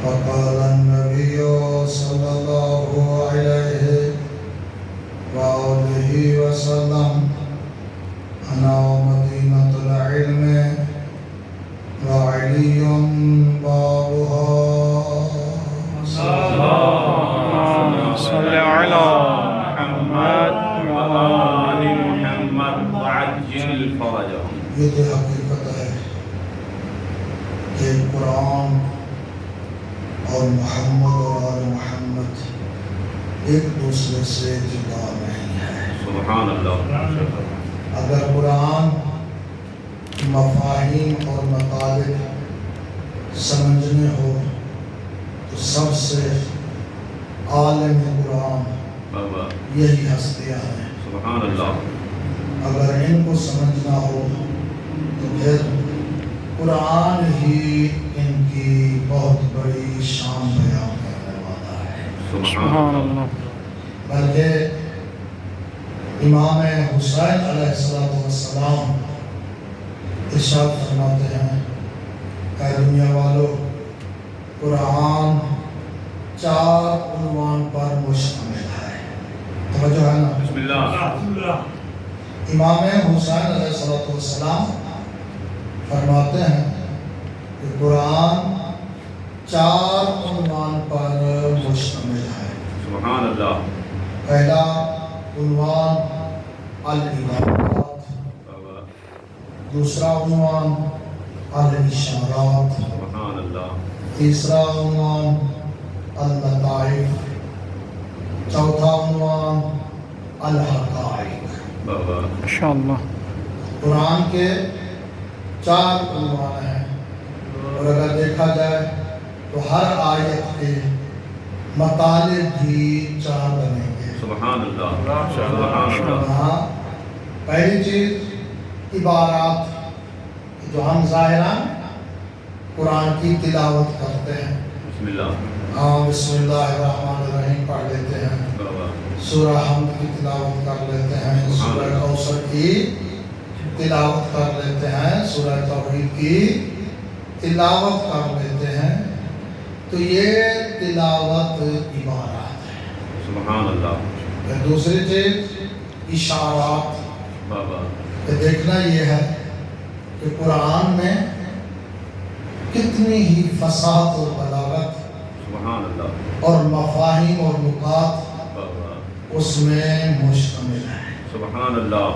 وقال النبي صلى الله عليه وآله وسلم أنا مدينة العلم وعلي بابها. اللهم صل على محمد وآل محمد وعجل فرجهم. یہ تو حقیقت ہے کہ قرآن اور محمد اور آل محمد ایک دوسرے سے جدا نہیں ہے. سبحان اللہ. اگر قرآن مفاہیم اور مطالب سمجھنے ہو تو سب سے عالم قرآن یہی ہستیاں ہیں. سبحان اللہ. اگر ان کو سمجھنا ہو تو پھر قرآن ہی ان کی بہت بڑی شان بیان کرنے والا ہے. سبحان اللہ. بلکہ امام حسین علیہ السلام ارشاد فرماتے ہیں کہ دنیا والوں قرآن 4 عنوان پر مشتمل ہے. توجہ ہے نا؟ بسم اللہ. امام حسین علیہ السلام فرماتے ہیں کہ قرآن 4 عنوان پر مشتمل ہے. سبحان اللہ. پہلا عنوان العبادات، دوسرا عنوان الاشارات، سبحان اللہ. تیسرا عنوان اللطائف، چوتھا عنوان الحقائق. ماشاءاللہ. قرآن کے 4 عنوان ہیں اور اگر دیکھا جائے تو ہر آیت کے مطالب بھی 4 بنیں گے. سبحان اللہ. سبحان اللہ. ہاں، پہلی چیز عبارات جو ہم ظاہراً قرآن کی تلاوت کرتے ہیں. بسم اللہ. ہاں، بسم اللہ الرحمن الرحیم پڑھ لیتے ہیں، سورہ حمد کی تلاوت کر لیتے ہیں، سورہ کوثر کی تلاوت کر لیتے ہیں، سورہ توحید کی تلاوت کر لیتے ہیں. تو یہ تلاوت عبارات ہے. سبحان اللہ. پھر دوسری چیز اشارات. کہ دیکھنا یہ ہے کہ قرآن میں کتنی ہی فصاحت اور بلاغت سبحان اللہ. اور مفاہیم اور نکات اس میں مشتمل ہے. سبحان اللہ.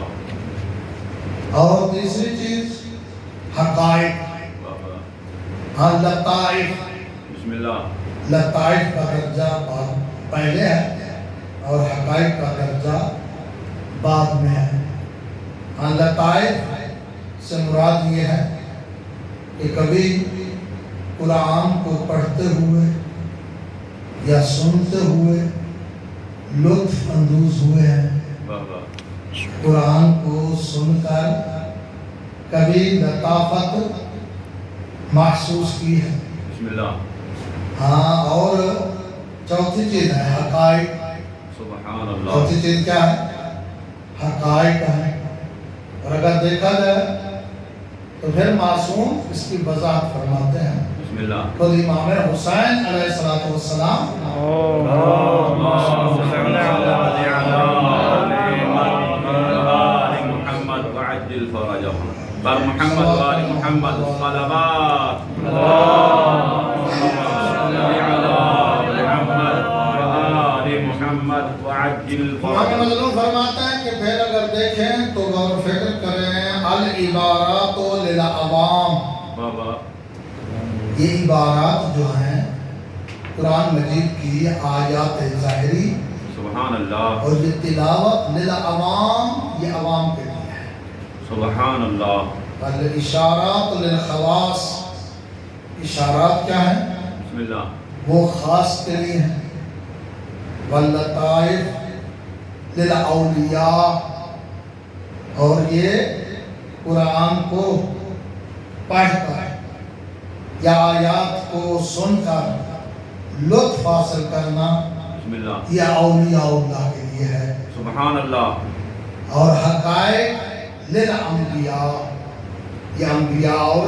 اور تیسری چیز حقائق. ہاں، لطائف. بسم اللہ. لطائف کا درجہ پہلے ہے اور حقائق کا درجہ بعد میں ہے. ہاں، لطائف سے مراد یہ ہے کہ کبھی قرآن کو پڑھتے ہوئے یا سنتے ہوئے لطف اندوز ہوئے ہیں. قرآن کو سن کر کبھی لطافت محسوس کی ہے. بسم اللہ. ہاں، اور چوتھی چیز ہے حقائق. سبحان اللہ. چوتھی چیز کیا ہے؟ حقائق ہے. اور اگر دیکھا جائے تو پھر معصوم اس کی وضاحت فرماتے ہیں. بسم اللہ. خود امام حسین علیہ السلام محمد وعجل فرجهم. بر محمد وآل محمد الصلوات. فرماتا ہے کہ پھر اگر دیکھیں تو غور و فکر کریں العبارات للعوام. یہ عبارات جو ہیں قرآن مجید کی آیات ظاہری سبحان اللہ. اور یہ تلاوت للعوام، یہ عوام کے لیے ہے. سبحان اللہ. الاشارات للخواص. اشارات کیا ہیں؟ بسم اللہ. وہ خاص کے لیے ہیں. واللطائف للأولیاء، اور یہ قرآن کو پڑھ کر یا آیات کو سن کر لطف حاصل کرنا بسم اللہ. یہ اولیاء اللہ کے لیے ہے. سبحان اللہ. اور حقائق للانبیاء، یہ انبیاء اور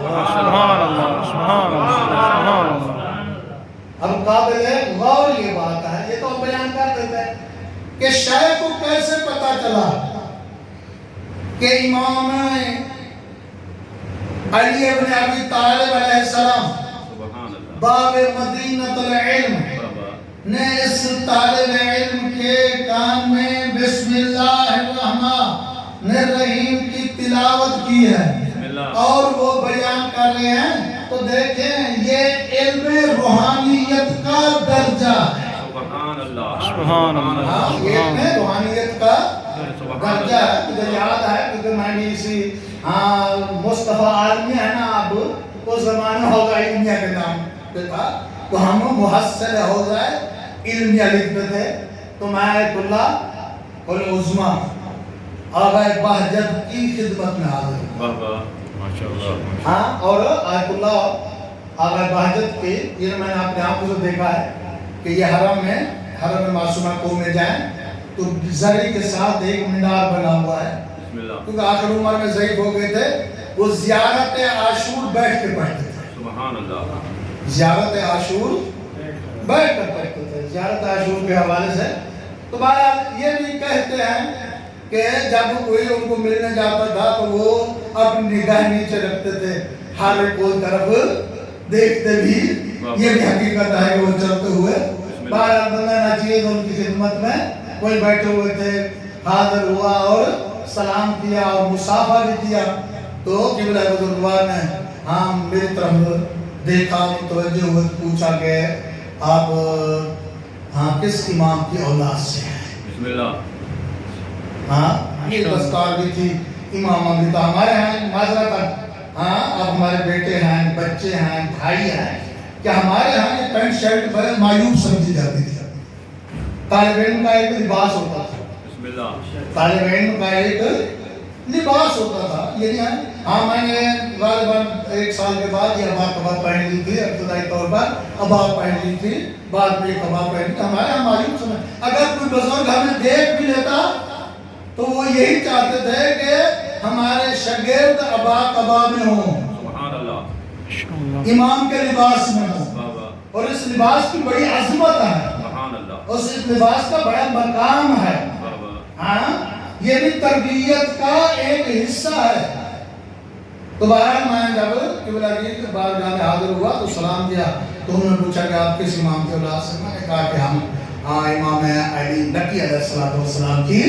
سبحان اللہ سبحان اللہ اب قابل غور یہ بات ہے، یہ تو ہم بیان کر دیتے ہیں کہ شیخ کو کیسے پتا چلا کہ امام علی ابن ابی طالب علیہ السلام باب مدینۃ العلم نے اس طالب علم کے کان میں بسم اللہ الرحمن الرحیم کی تلاوت کی ہے اور وہ بیان کر رہے ہیں، تو دیکھیں یہ علم روحانیت کا درجہ ہے۔ سبحان اللہ سبحان اللہ یہ علم روحانیت کا درجہ ہے۔ مجھے یاد ہے کیونکہ میں بھی اسی مصطفیٰ عالمی ہے نا، اب اس زمانہ ہوگا علمیہ کے نام پہ تھا، تو ہم محصل ہو جائے علمیہ لکھتے تھے، تو میں اللہ العظمہ آغا بہجت کی خدمت میں حاضر ہوں۔ ہاں، اور آیت اللہ آغا بہجت کی، یہ میں نے اپنے آپ کو دیکھا ہے کہ یہ حرم معصومہ کو میں جائیں تو زری کے ساتھ ایک مینار بنا ہوا ہے، کیونکہ آخر عمر میں ضعیف ہو گئے تھے، وہ زیارت عاشور بیٹھ کے پڑھتے تھے۔ سبحان اللہ، زیارت عاشور بیٹھ کر پڑھتے تھے، زیارت عاشور کے حوالے سے۔ تو بہرحال یہ بھی کہتے ہیں کہ جب کوئی ان کو ملنے جاتا تھا تو وہ اپنی نگاہ نیچے رکھتے تھے، ہر کوئی طرف دیکھتے بھی، یہ بھی حقیقت ہے کہ وہ چلتے ہوئے بہرحال بندہ ناچیز ان کی خدمت میں کوئی بیٹھے ہوئے تھے، حاضر ہوا اور سلام کیا اور مصافحہ بھی کیا، تو قبلہ بزرگوار نے ہاں میری طرف دیکھا، متوجہ ہوئے، پوچھا کہ آپ ہاں کس امام کی اولاد سے ہیں؟ بسم اللہ، ہاں یہ دستار بھی تھی، امام بھی تو ہمارے ہیں معذرت، ہاں اب ہمارے بیٹے ہیں، بچے ہیں، بھائی ہیں، کہ ہمارے ہاں یہ پینٹ شرٹ بڑے معیوب سمجھی جاتی تھی۔ طالب علم کا ایک لباس ہوتا تھا، بسم اللہ، طالب علم کا ایک لباس ہوتا تھا، یعنی ہاں میں نے غالباً 1 سال کے بعد یہ کباب پہن لی تھی، ابتدائی طور پر اباب پہن لی تھی، بعد میں کباب پہن لی تھی۔ ہمارے ہاں معلوم سمجھ، اگر کوئی بزرگ ہمیں دیکھ بھی لیتا تو وہ یہی چاہتے تھے کہ ہمارے شاگرد کباب میں ہوں، سبحان اللہ، امام کے لباس میں ہوں، اور اس لباس کی بڑی عظمت ہے، سبحان اللہ، اس لباس کا بڑا مقام ہے۔ ہاں یہ بھی تربیت کا ایک حصہ ہے۔ تو بہرحال میں جب قبلہ کی بارگاہ میں حاضر ہوا تو سلام دیا، تو انہوں نے پوچھا کہ آپ کس امام کی اولاد سے؟ میں نے کہا کہ ہم امام علی نقی علیہ السلام کی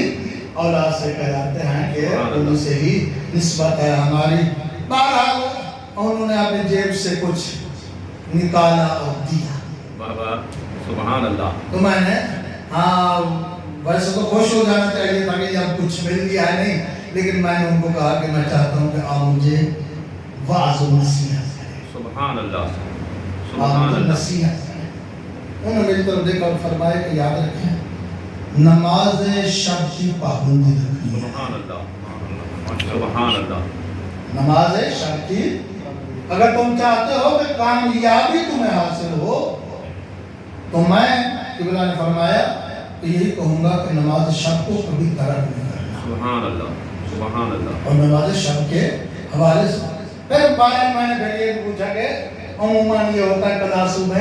اولاد سے کہلاتے ہیں، کہ ان سے ہی نسبت ہے ہماری۔ بہرحال انہوں نے اپنی جیب سے کچھ نکالا اور دیا، بابا سبحان اللہ، تو میں نے ہاں ویسے تو خوش ہو جانا چاہیے تھا کہ اب کچھ مل گیا ہے نہیں، لیکن میں نے ان کو کہا کہ میں چاہتا ہوں کہ آپ مجھے واعظ و نصیحت کریں، سبحان اللہ، آپ سبحان مجھے اللہ، نصیحت کریں۔ انہوں نے میری طرف دیکھا اور فرمایا کہ یاد رکھیں نماز شب کی پابندی رکھنی ہے، سبحان اللہ، سبحان اللہ، نماز شب کی، اگر تم چاہتے ہو کہ کامیابی تمہیں حاصل ہو تو میں قبلہ نے فرمایا کہ یہی کہوں گا کہ نماز شب کو کبھی ترک نہیں کرنا، سبحان اللہ، سبحان اللہ، اور نماز شب کے حوالے سے پھر بارے میں نے پھر یہ پوچھا کہ عموماً یہ ہوتا ہے قضا صبح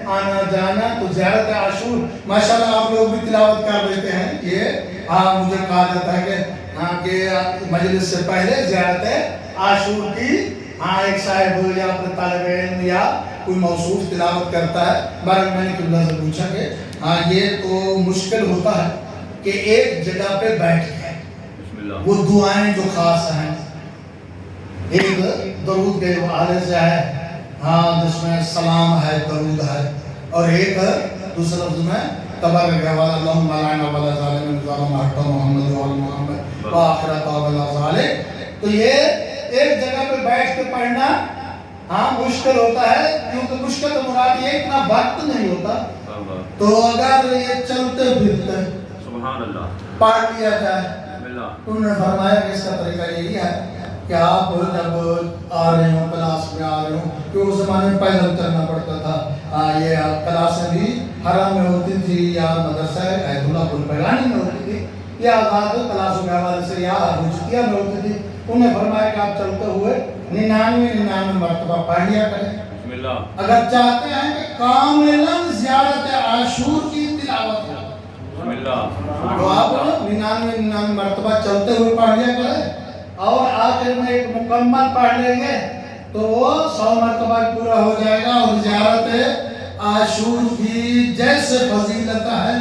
آنا جانا، تو زیارت عاشور ماشاءاللہ آپ لوگ بھی تلاوت کر لیتے ہیں، یہ مجھے کہا جاتا ہے کہ مجلس سے پہلے زیارت عاشور کی ایک صاحب یا اپنے طالب علم یا کوئی موصوف تلاوت کرتا ہے۔ بارے میں نے قبلہ سے پوچھا کہ یہ تو مشکل ہوتا ہے کہ ایک جگہ پہ بیٹھ کے بسم اللہ، وہ دعائیں جو خاص ہیں، ایک درود کے حوالے سے ہے جس میں سلام ہے، درود ہے، اور ایک دوسرے لفظ میں تبارک و اللہم علینا وعلی ظالم ظالم حق محمد و علی محمد وآخرت وعلی ذالک۔ تو یہ ایک جگہ پہ بیٹھ کے پڑھنا مشکل ہوتا ہے، کیونکہ مشکل تو مراد یہ اتنا وقت نہیں ہوتا، تو اگر یہ چلتے پھرتے سبحان اللہ، پڑھ لیا جائے، بسم اللہ، انہوں نے فرمایا کہ اس کا طریقہ یہی ہے کہ آپ جب آ رہے ہوں کلاس میں آ رہے ہوں، کیونکہ اس زمانے میں پیدل چلنا پڑتا تھا، یہ کلاسیں بھی حرم میں ہوتی تھی یا مدرسہ ایت اللہ پل پیرانی میں ہوتی تھی، یا آزاد کلاسوں کے حوالے سے یا حجتیہ میں ہوتی تھی۔ انہوں نے فرمایا کہ آپ چلتے ہوئے 99 مرتبہ پڑھ لیا کریں. بسم اللہ. اگر چاہتے ہیں کہ کاملاً زیارت عاشور کی تلاوت ہو بسم اللہ. تو آپ 99 مرتبہ چلتے ہوئے پڑھ لیا کریں اور آخر میں ایک مکمل پڑھ لیں گے تو وہ 100 مرتبہ پورا ہو جائے گا. اور زیارت عاشور کی جیسے فضیلت ہے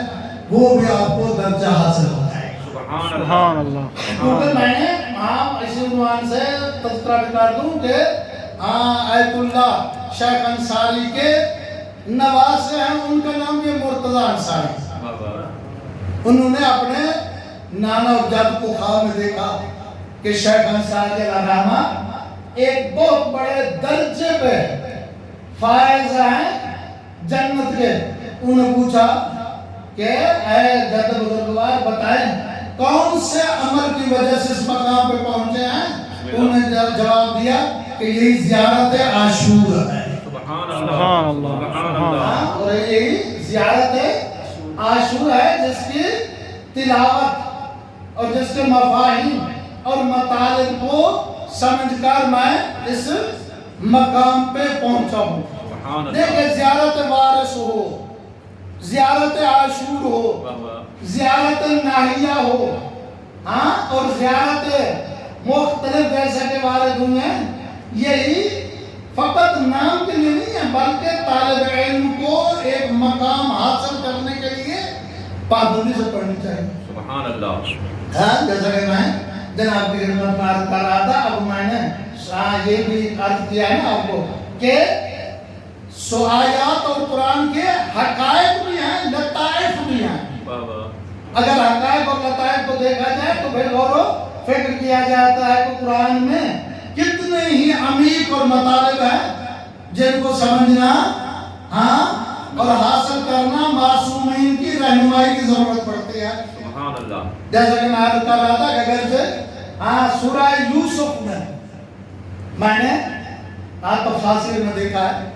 وہ بھی آپ کو درجہ حاصل ہو جائے گا. سبحان اللہ. کیونکہ میں نے اسی عنوان سے تذکرہ بھی کر دوں کہ آیت اللہ شیخ انصاری کے نواسے ہیں, ان کا نام یہ مرتضی انصاری. انہوں نے اپنے نانا اور جد کو خواب میں دیکھا کہ شیخ انصاری الرحمہ ایک بہت بڑے درجے پہ فائز ہیں جنت کے. انہوں نے پوچھا کہ اے جد بزرگوار بتائیں کون سے عمل کی وجہ سے اس مقام پہ پہنچے ہیں. انہوں نے جواب دیا کہ یہی زیارت عاشور ہے. سبحان سبحان اللہ. اللہ. اور یہی زیارت عاشور ہے جس کی تلاوت اور جس کے مفاہیم اور مطالب کو سمجھ کر میں اس مقام پہ پہنچا ہوں. دیکھیں زیارت وارث ہو, زیارت عاشور ہو, زیارت ناہیہ ہو, اور زیارت مختلف جیسے کے وارد ہوئے ہیں, یہی فقط نام کے لیے نہیں ہے بلکہ طالب علم کو ایک مقام حاصل کرنے کے لیے پابندی سے پڑھنی چاہیے. سبحان اللہ. جیسا کہ میں جناب کی خدمت میں عرض کر رہا تھا, اب میں نے یہ بھی عرض کیا ہے نا آپ کو کہ آیات اور قرآن کے حقائق بھی ہیں, لطائف بھی ہیں. اگر حقائق اور لطائف کو دیکھا جائے تو پھر غور و فکر کیا جاتا ہے کہ قرآن میں کتنے ہی عمیق اور مطالب ہیں جن کو سمجھنا اور حاصل کرنا معصومین کی رہنمائی کی ضرورت پڑتی ہے. سبحان اللہ. جیسا کہ میں عرض کر رہا تھا کہ اگرچہ سورہ یوسف میں نے تفسیر میں دیکھا ہے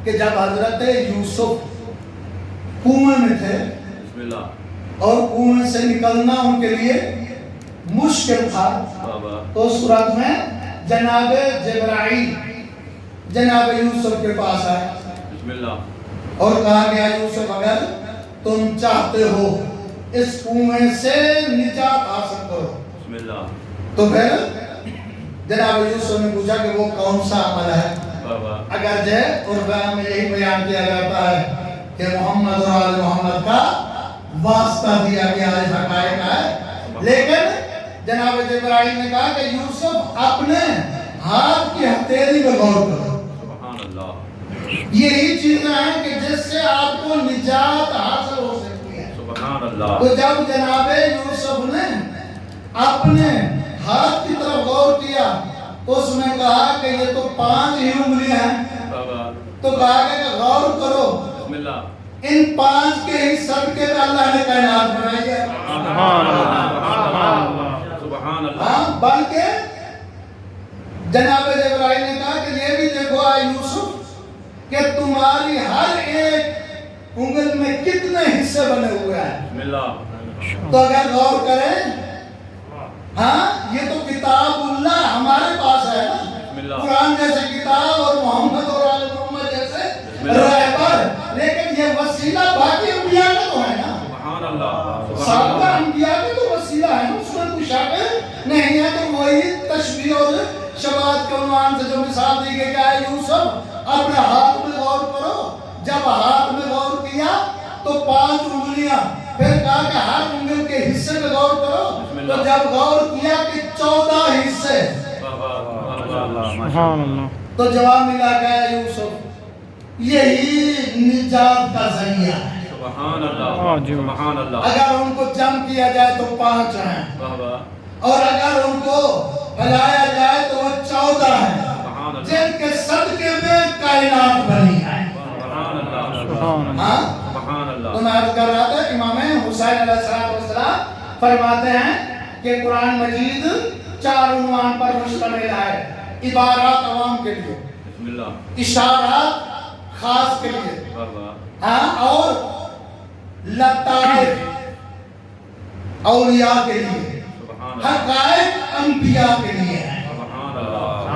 کہ جب حضرت یوسف کنویں میں تھے بسم اللہ اور کنویں سے نکلنا ان کے لیے مشکل تھا تو اس صورت میں جناب جبرائیل جناب یوسف کے پاس آئے بسم اللہ اور کہا گیا یوسف اگر تم چاہتے ہو اس کنویں سے نجات حاصل کرو. بسم اللہ. تو پھر جناب یوسف نے پوچھا کہ وہ کون سا عمل ہے. اگر جے قرآن میں یہی بیان کیا جاتا ہے کہ محمد اور آل محمد کا واسطہ دیا گیا ہے, حقائق ہے, لیکن جناب جبرائیل نے کہا کہ یوسف اپنے ہاتھ کی ہتھیلی پہ غور کرو. سبحان اللہ. یہی چیزیں ہیں کہ جس سے آپ کو نجات حاصل ہو سکتی ہے. سبحان اللہ. تو جب جناب یوسف نے اپنے ہاتھ کی طرف غور کیا اس نے کہا کہ یہ تو 5 ہی انگلیاں ہیں. تو کہا کہ غور کرو بسم اللہ. ان 5 کے ہی صدقے میں اللہ نے کائنات بنائی ہے. سبحان اللہ. سبحان اللہ. بلکہ جناب جبرائیل نے کہا کہ یہ بھی دیکھو اے یوسف کہ تمہاری ہر ایک انگل میں کتنے حصے بنے ہوئے ہیں. بسم اللہ. تو اگر غور کریں یہ تو کتاب اللہ ہمارے پاس ہے نا, قرآن جیسے کتاب اور محمد اور آل محمد جیسے رہبر, لیکن یہ وسیلہ باقی انبیاء کا تو ہے نا. سبحان اللہ. سابقہ انبیاء کا تو وسیلہ ہے نا, اس میں کوئی شک نہیں ہے. تو وہی تشبیہ اور شباہت کے عنوان سے جو مثال دی گئی کہ اے یوسف اپنے ہاتھ میں غور کرو. جب ہاتھ میں غور کیا تو 5 انگلیاں, پھر کہا کہ ہر انگل کے حصے میں غور کرو. تو جب غور کیا کہ 14 حصے, سبحان اللہ. تو جواب ملا گیا یوسف یہی نجات کا ذریعہ ہے. سبحان اللہ. سبحان اللہ. اگر ان کو جمع کیا جائے تو 5 ہیں, اور اگر ان کو پھیلایا جائے تو وہ 14 ہیں جن کے صدقے میں کائنات بنی ہے. سبحان اللہ. سبحان اللہ. تو میں عرض کر رہا تھا امام حسین علیہ السلام فرماتے ہیں کہ قرآن مجید 4 عنوان پر مشتمل ہے. عبارات عوام کے لیے, بسم اللہ. اشارات خاص کے لیے, اور لطائف اولیاء کے لیے, حقائق انبیاء کے لیے. سبحان اللہ.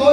2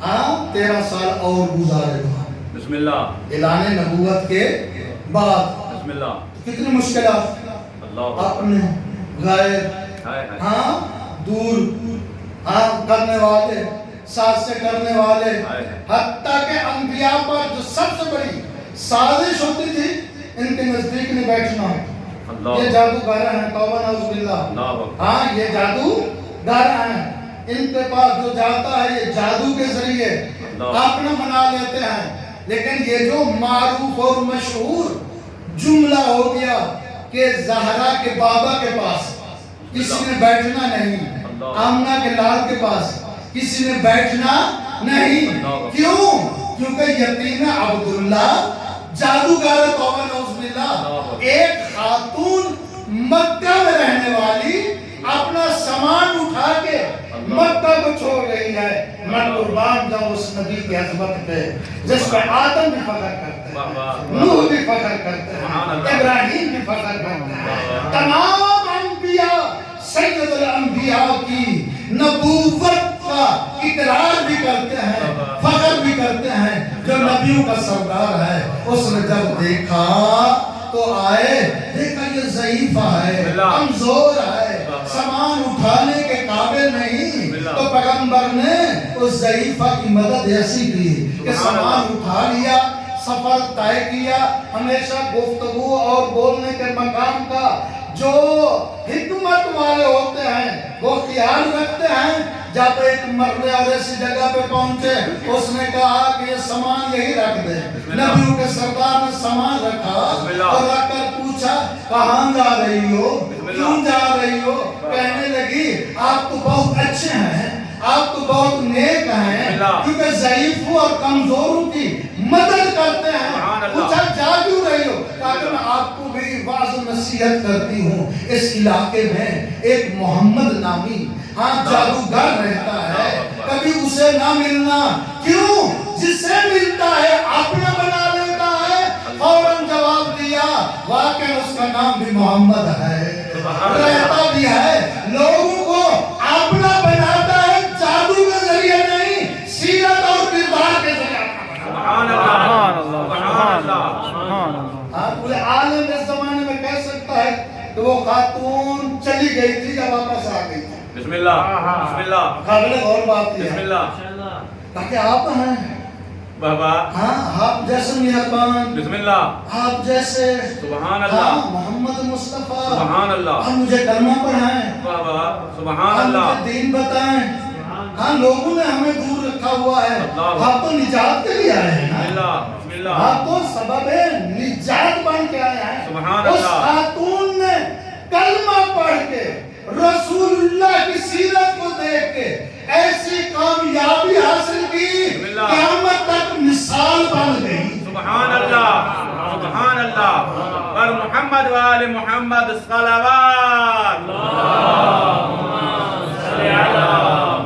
13 سال اور گزارے وہاں بسم اللہ اعلان نبوت کے بعد. بسم اللہ کتنی مشکلات اللہ اپنے غیر ہائے ہائے دور کرنے والے ساتھ سے کرنے والے حتیٰ کہ انبیاء پر جو سب سے بڑی سازش ہوتی تھی ان کے نزدیک نہیں بیٹھنا. یہ جادوگر ہیں توبہ نعوذ باللہ. یہ جادوگر ہیں ان کے پاس جو جاتا ہے یہ جادو کے ذریعے اپنا بنا لیتے ہیں. لیکن یہ جو معروف اور مشہور جملہ ہو گیا کہ زہرا کے بابا کے پاس کسی نے بیٹھنا نہیں, آمنہ کے لال کے پاس کسی نے بیٹھنا نہیں. کیوں؟ کیونکہ یتیم عبداللہ جادوگر توبہ نعوذ باللہ ایک خاتون مکہ میں رہنے والی اپنا سامان اٹھا کے مکہ کو چھوڑ رہی ہے. میں قربان جاؤں اس نبی کی عظمت پہ جس پہ آدم بھی فخر کرتے ہیں, نوح بھی فخر کرتے ہیں, ابراہیم بھی فخر کرتے ہیں. تمام انبیاء سید الانبیاء کی نبوت کا اقرار بھی کرتے ہیں, فخر بھی کرتے ہیں. جو نبیوں کا سردار ہے اس نے جب دیکھا تو آئے, دیکھا یہ ضعیفہ ہے, کمزور ہے, سامان اٹھانے کے قابل نہیں. تو پیغمبر نے اس ضعیفہ کی مدد ایسی کی کہ سامان اٹھا لیا, سفر طے کیا. ہمیشہ گفتگو اور بولنے کے مقام کا جو حکمت والے ہوتے ہیں وہ خیال رکھتے ہیں. جب ایک مرد اور ایسی جگہ پہ پہنچے اس نے کہا کہ یہ سامان یہی رکھ دے. نبیوں کے سردار نے سامان رکھا اور رکھ کر پوچھا کہاں جا رہی ہو, کیوں جا رہی ہو؟ کہنے لگی آپ تو بہت اچھے ہیں, آپ تو بہت نیک ہیں, کیونکہ ضعیفوں اور کمزوروں کی مدد کرتے ہیں. پوچھا جا کیوں رہی ہو؟ تاکہ میں آپ کو بھی واعظ نصیحت کرتی ہوں. اس علاقے میں ایک محمد نامی جادوگر رہتا ہے, کبھی اسے نہ ملنا. کیوں؟ جس سے ملتا ہے اپنا بنا لیتا ہے. فوراً جواب دیا واقعی اس کا نام بھی محمد ہے, رہتا بھی ہے, لوگوں کو اپنا بناتا ہے, جادو کے ذریعے نہیں, سیرت اور کردار کے ذریعے. سبحان اللہ سبحان اللہ. پورے عالم اس زمانے میں کہہ سکتا ہے کہ وہ خاتون چلی گئی تھی یا واپس آ گئی تھی. بسم اللہ بسم اللہ. قابل غور بات بسم ہے اللہ. تاکہ آپ ہیں بابا آپ جیسے مہربان, بسم اللہ, آپ جیسے سبحان اللہ, محمد مصطفیٰ, سبحان اللہ, آپ مجھے کلمہ پڑھائیں, بابا سبحان آپ اللہ, مجھے دین بتائیں. لوگوں نے ہمیں دور رکھا ہوا ہے, آپ تو نجات کے لیے آئے ہیں. بسم اللہ بسم اللہ. آپ تو سبب نجات بن کے آئے ہیں. سبحان اس اللہ. خاتون نے کلمہ پڑھ کے رسول اللہ کی سیرت کو دیکھ کے ایسی کامیابی حاصل کی, قیامت تک مثال بن گئی. سبحان اللہ سبحان اللہ. پر محمد و آل محمد صلوات. اللہم صلی علی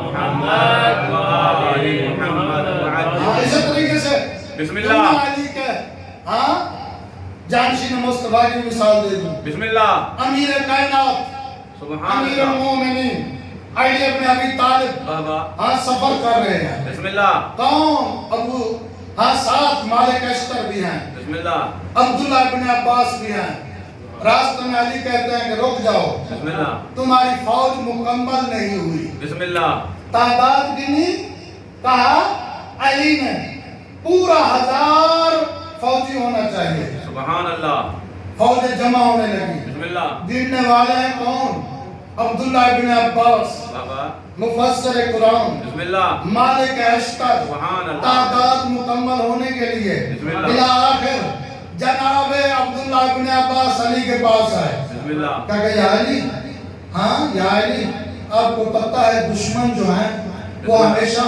محمد و آل محمد. اسی طریقے سے بسم اللہ. علی کے جانشین مصطفیٰ کی مثال دے دوں. بسم اللہ. امیر کائنات, سبحان امیر اللہ. المومنین علی ابن ابی طالب بابا سفر کر رہے ہیں. بسم اللہ. کون؟ ابو ساتھ مالک اشتر بھی ہیں, بسم اللہ. عبداللہ ابن عباس بھی ہیں. راستہ میں علی کہتے ہیں کہ رک جاؤ, بسم اللہ. تمہاری فوج مکمل نہیں ہوئی. بسم اللہ. تعداد گنی, کہا علی نے پورا 1000 فوجی ہونا چاہیے. سبحان اللہ. فوجیں جمع ہونے لگی. بسم اللہ. گننے والے ہیں کون؟ عبداللہ ابن عباس بابا مفسر قرآن, بسم اللہ. مالک اشتر. سبحان اللہ. تعداد مکمل ہونے کے لیے بسم اللہ. بلا آخر جناب عبداللہ ابن عباس علی کے پاس آئے. بسم اللہ. کہا کہ یا علی, یا علی, آپ کو پتہ ہے دشمن جو ہیں وہ ہمیشہ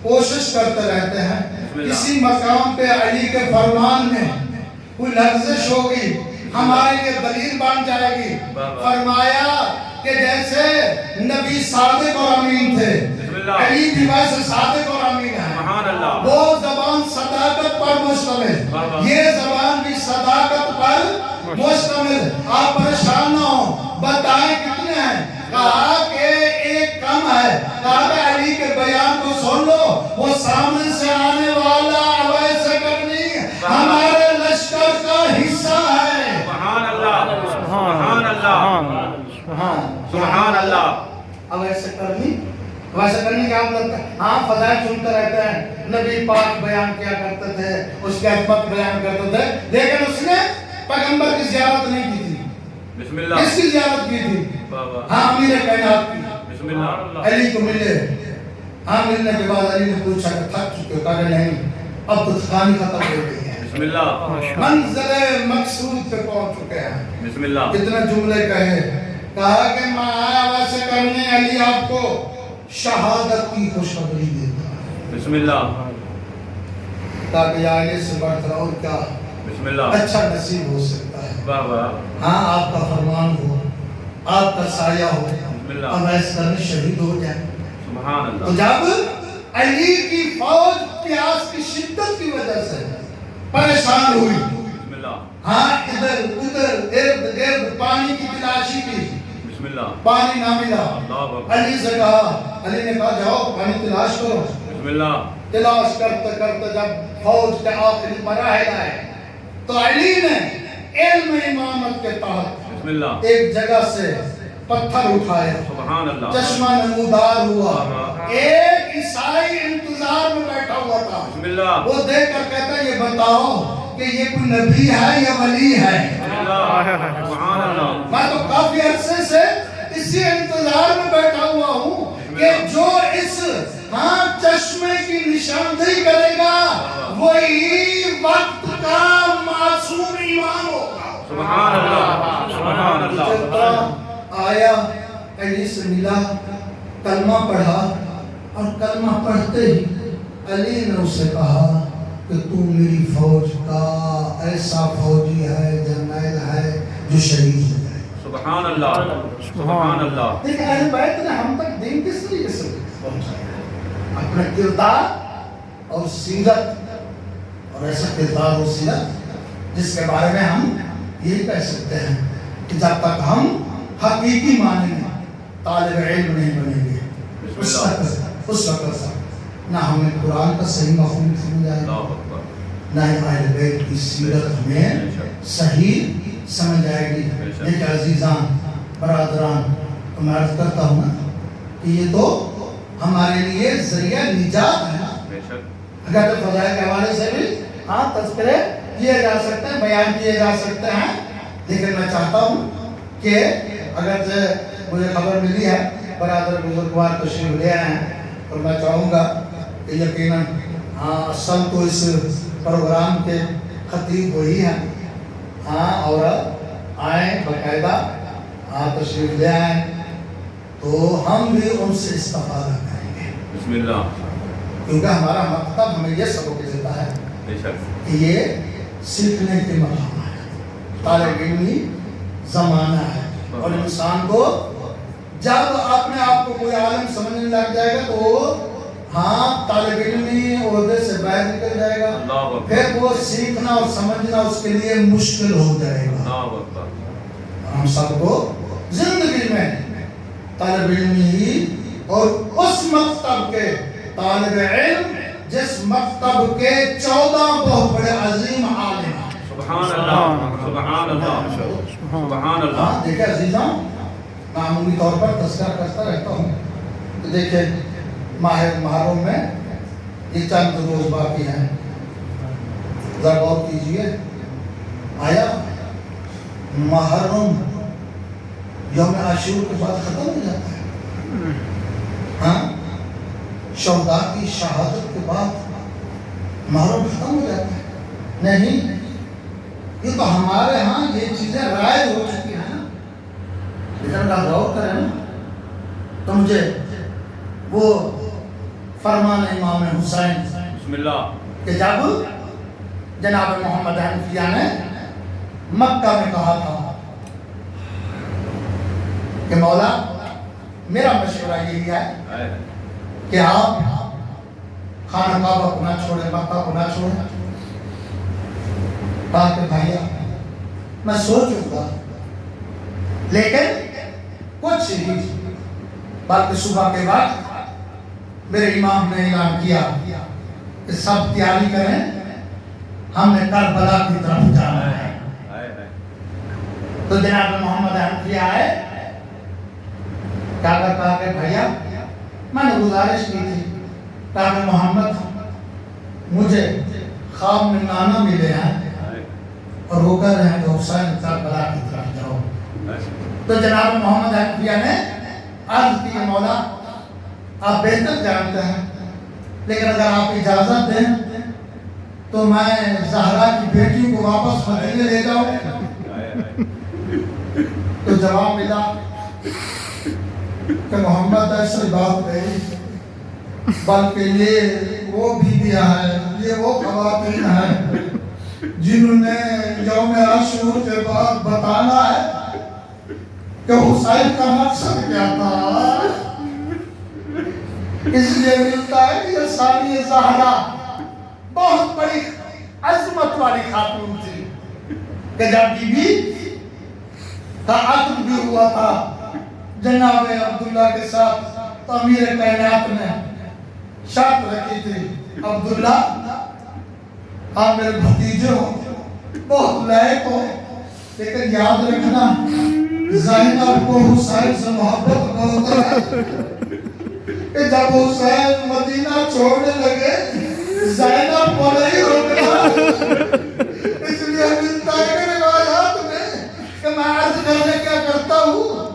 کوشش کرتے رہتے ہیں کسی مقام پہ علی کے فرمان میں کوئی لغزش ہوگی ہمارے لیے دلیل بن جائے گی. فرمایا کہ جیسے نبی صادق اور امین تھے, علی بھی ویسے صادق اور امین ہے. وہ زبان صداقت پر مشتمل, یہ زبان بھی صداقت پر مشتمل. آپ پریشان نہ ہوں, بتائیں کتنے ہیں؟ کہا کہ ایک کم ہے. کہا کہ علی کے بیان کو سن لو. وہ سامنے سے آنے والا اویس کرنی ہمارے لشکر کا حصہ ہے. سبحان اللہ سبحان اللہ سبحان اللہ. اویس کرنی کیا مطلب ہے؟ ہاں فضائل سنتے رہتے ہیں. نبی پاک بیان کیا کرتے تھے, اس کی عظمت بیان کرتے تھے, لیکن اس نے پیغمبر کی زیارت نہیں کی تھی. بسم اللہ. کس کی زیارت کی تھی؟ ہاں امیر کائنات کی. بسم اللہ. علی کو ملے. ہاں ملنے کے بعد علی نے پوچھا کہ تھک چکے؟ کہا کہ نہیں, اب تو تھکانی ختم ہو گئی ہے. بسم اللہ. منزل مقصود پہ پہنچ چکے ہیں. بسم اللہ. کتنے جملے کہے. کہا کہ میں آیا ویسے کرنے, علی آپ کو شہادت کی خوشخبری دیتا ہے. بسم اللہ. تاکہ آگے سے بڑھ کر اور کیا بسم اللہ. اچھا نصیب ہو سکتا ہے. واہ واہ. ہاں آپ کا فرمان ہو, آپ کا سایہ ہو, بسم اللہ. اویس کرنی شہید ہو جائے. سبحان تو اللہ. جب علی کی فوج پیاس کی شدت کی وجہ سے پریشان ہوئی, بسم اللہ. ہاں ادھر ادھر ارد گرد پانی کی تلاشی کی, بسم اللہ. پانی نہ ملا. اللہ اکبر. علی سے کہا, علی نے کہا جاؤ پانی تلاش کرو. بسم اللہ. تلاش کرتے کرتے جب فوج کے آخری مراحل آئے تو علی نے علم امامت کے تحت بسم اللہ. ایک جگہ سے پتھر اٹھایا. سبحان اللہ. چشمہ نمودار ہوا. ایک عیسائی انتظار میں بیٹھا ہوا تھا. بسم اللہ. وہ دیکھ کر کہتا ہے, یہ بتاؤ کہ یہ کوئی نبی ہے یا ولی ہے؟ بسم اللہ. سبحان اللہ. میں تو کافی عرصے سے اسی انتظار میں بیٹھا ہوا ہوں کہ جو اس چشمے کی نشاندہی کرے گا وہی وقت کا معصوم امام ہوگا. سبحان اللہ. سبحان اللہ. چلتا آیا, علی سے ملا, کلمہ پڑھا, اور کلمہ پڑھتے ہی علی نے اسے کہا کہ تو میری فوج کا ایسا فوجی ہے, جرنیل ہے جو شہید ہو جائے. سبحان اللہ. سبحان اللہ. لیکن اہل بیت نے ہم تک دین کس طریقے سے پہنچایا؟ اپنا کردار اور سیرت, اور ایسا کردار اور سیرت جس کے بارے میں ہم یہی کہہ سکتے ہیں کہ جب تک ہم حقیقی معنی میں طالب علم نہیں بنیں گے اس وقت تک نہ ہمیں قرآن کا صحیح مفہوم سمجھ آئے گا, نہ ہی اہل بیت کی سیرت ہمیں صحیح سمجھ آئے گی. لیکن عزیزان برادران, تو میں عرض کرتا ہوں نا کہ یہ تو ہمارے لیے ذریعہ نجات ہے نا. اگر تو فضائل کے حوالے سے بھی تذکرے کیے جا سکتے ہیں, بیان کیے جا سکتے ہیں, لیکن میں چاہتا ہوں کہ اگر مجھے خبر ملی ہے برادر بزرگوار تشریف لے آئے ہیں, اور میں چاہوں گا کہ یقیناً اصل تو اس پروگرام کے خطیب وہی ہیں, اور آئیں باقاعدہ تشریف لے آئیں تو ہم بھی ان سے استفادہ کریں گے. بسم اللہ. کیونکہ ہمارا مکتب ہمیں یہ سبق دیتا ہے کہ یہ سیکھنے کے مقام ہے, طالب علمی زمانہ ہے, اور انسان کو جب اپنے آپ کو کوئی عالم سمجھنے لگ جائے گا تو وہ طالب علمی عہدے سے باہر نکل جائے گا, پھر وہ سیکھنا اور سمجھنا اس کے لیے مشکل ہو جائے گا. ہم سب کو زندگی میں طالب علمی ہی, اور اس مکتب کے طالب علم جس مکتب کے 14 بہت بڑے عظیم عالم ہیں. سبحان اللہ. سبحان اللہ. سبحان اللہ. دیکھیں عزیزاں, میں عمومی طور پر تذکرہ کرتا رہتا ہوں کہ دیکھیں ماہ محرم میں یہ چند روز باقی ہیں, ذرا غور کیجئے, آیا محرم یوم عاشور کے بعد ختم ہو جاتا ہے؟ شہداء کی شہادت کے بعد محرم ختم ہو جاتا ہے؟ نہیں, یہ تو ہمارے ہاں یہ چیزیں رائج ہو چکی ہیں نا. لیکن اگر غور کریں نا تو مجھے وہ فرمان امام حسین بسم اللہ کہ جب جناب محمد حنفیہ نے مکہ میں کہا تھا کہ مولا میرا مشورہ یہی ہے کہ آپ خانہ کعبہ کو نہ چھوڑیں, مکہ کو نہ چھوڑیں. کہا کہ بھائیا میں سوچوں گا, لیکن کچھ ہی بلکہ صبح کے وقت میرے امام نے اعلان کیا کہ سب تیاری کریں، ہم نے کربلا کی طرف جانا ہے۔ تو جناب محمد حنفی آئے، کہا کہ بھیا میں نے گزارش کی تھی، کہا کہ محمد مجھے خواب میں نانا ملے ہیں اور وہ کہہ رہے ہیں کہ حسین کربلا کی طرف جاؤ۔ تو جناب محمد حنفیہ نے عرض کی مولا آپ بہتر جانتے ہیں، لیکن اگر آپ اجازت دیں تو میں زہرا کی بیٹی کو واپس مدینے لے جاؤں۔ تو جواب ملا کہ محمد ایسی بات نہیں، بلکہ یہ وہ بیویاں ہیں، یہ وہ خواتین ہیں جنہوں نے یوم عاشور کے بعد بتانا ہے کہ حسین کا مقصد کیا تھا۔ اس لیے ملتا ہے کہ یہ ثانیہ زہرا بہت بڑی عظمت والی خاتون تھی کہ جب بی بی کا عقد بھی ہوا تھا جناب عبداللہ کے ساتھ، تو امیر کائنات نے شرط رکھی تھی، عبداللہ آپ میرے بھتیجے ہو، بہت لائق ہو، لیکن یاد رکھنا زینب کو حسین سے محبت بہت ہے کہ جب حسین مدینہ چھوڑنے لگے زینب کو نہیں روکنا۔ اس لیے ملتا ہے کہ روایات میں کہ میں عرض کرنے کیا کرتا ہوں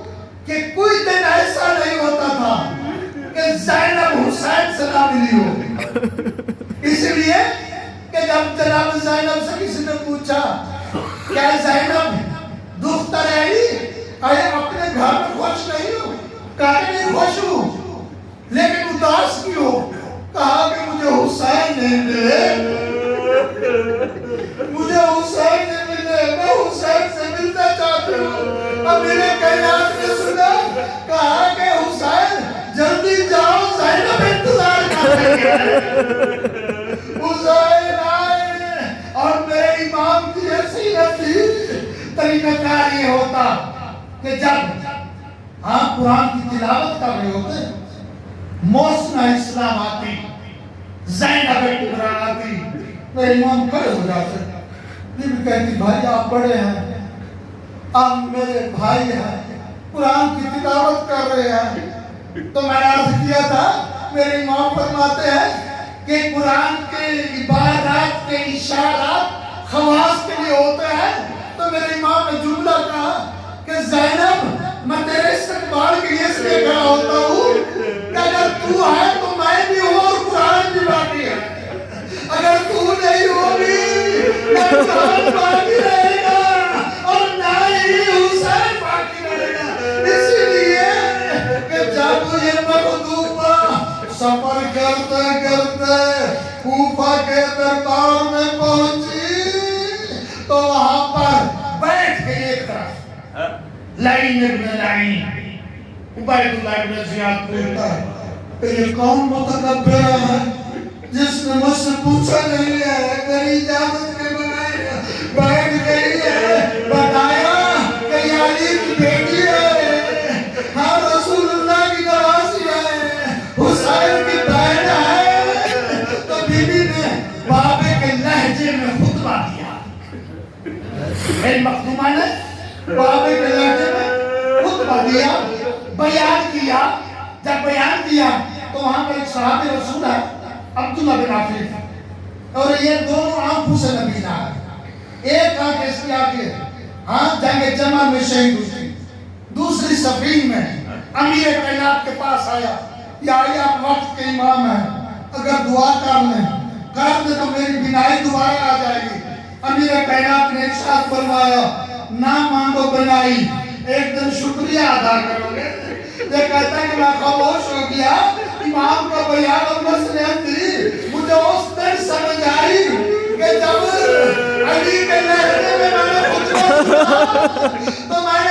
کہ کوئی دن ایسا نہیں ہوتا تھا کہ زینب حسین سے نہ ملی ہو۔ اس لیے کہ جب جناب زینب سے کسی نے پوچھا کیا زینب دکھ رہی، اے اپنے گھر میں خوش نہیں ہو؟ کہا کہ نہیں خوش ہوں، لیکن اداس کیوں؟ کہا کہ مجھے حسین نہیں ملے، مجھے حسین نہیں ملے، میں حسین سے ملنا چاہتی ہوں۔ اب میرے کائنات نے سنا، کہا کہ حسین جلدی جاؤ، زینب انتظار کر رہی ہے۔ حسین آئے اور میرے امام کی حیثیت تھی، طریقہ کار یہ ہوتا کہ جب آپ قرآن کی تلاوت کر رہے ہوتے، محسنہ اسلام آتی، زینب کبریٰ آتی، میرے امام کھڑے ہو جاتے، یہ بھی کہتی بھائی آپ بڑے ہیں، آپ میرے بھائی ہیں، قرآن کی تلاوت کر رہے ہیں۔ تو میں نے عرض کیا تھا، میرے امام فرماتے ہیں کہ قرآن کے عبارات کے اشارات خواص کے لیے ہوتے ہیں۔ تو میرے امام نے جملہ کہا کہ زینب میں تیرے استقبال کے لیے اس لیے کھڑا ہوتا ہوں کہ اگر تو ہے تو میں بھی ہوں اور قرآن بھی باقی ہے، اگر تو نہیں ہوگی نہ قرآن باقی رہے گا اور نہ ہی حسین باقی رہے گا۔ اس لیے کہ جب یہ مخدومہ سفر کرتے کرتے کوفہ کے دربار میں پہنچی تو وہاں پر بیٹھ کے ایک طرف لعین ابن لعین عبید اللہ ابن زیاد پوچھتا ہے کہ یہ کون متکبر ہے جس نے مجھ سے پوچھا نہیں ہے، میری اجازت کے بغیر بیٹھ گئی ہے، بتایا کہ یہ علی کی بیٹی ہے، ہاں رسول اللہ کی نوازی ہے، حسین کی بہن ہے۔ تو بی بی نے بابے کے لہجے میں خطبہ دیا، میری مخدومہ نے بابے کے لہجے میں خطبہ دیا، بیان کیا۔ جب بیان کیا تو وہاں پر ایک صحابی رسول ہے عبداللہ بن عفیف، اور یہ دونوں آنکھوں سے نبینا ہے، ایک آنکھ اس کی آنکھیں ہاں جنگ جمل میں شہید ہوئی، دوسری صفین میں امیر کائنات کے پاس آیا، یا علی آپ وقت کے امام ہیں، اگر دعا کر لیں کر دیں تو میری بینائی دوبارہ آ جائے گی۔ امیر کائنات نے ارشاد فرمایا نہ مانگو بینائی، ایک دن شکریہ ادا کرو گے۔ یہ کہتا ہے کہ میں خاموش ہو گیا، امام کا بیان اور نصیحت تھی، مجھے اس دن سمجھ آئی کہ جب علی کے لہجے میں نے خطبہ سنا تو میں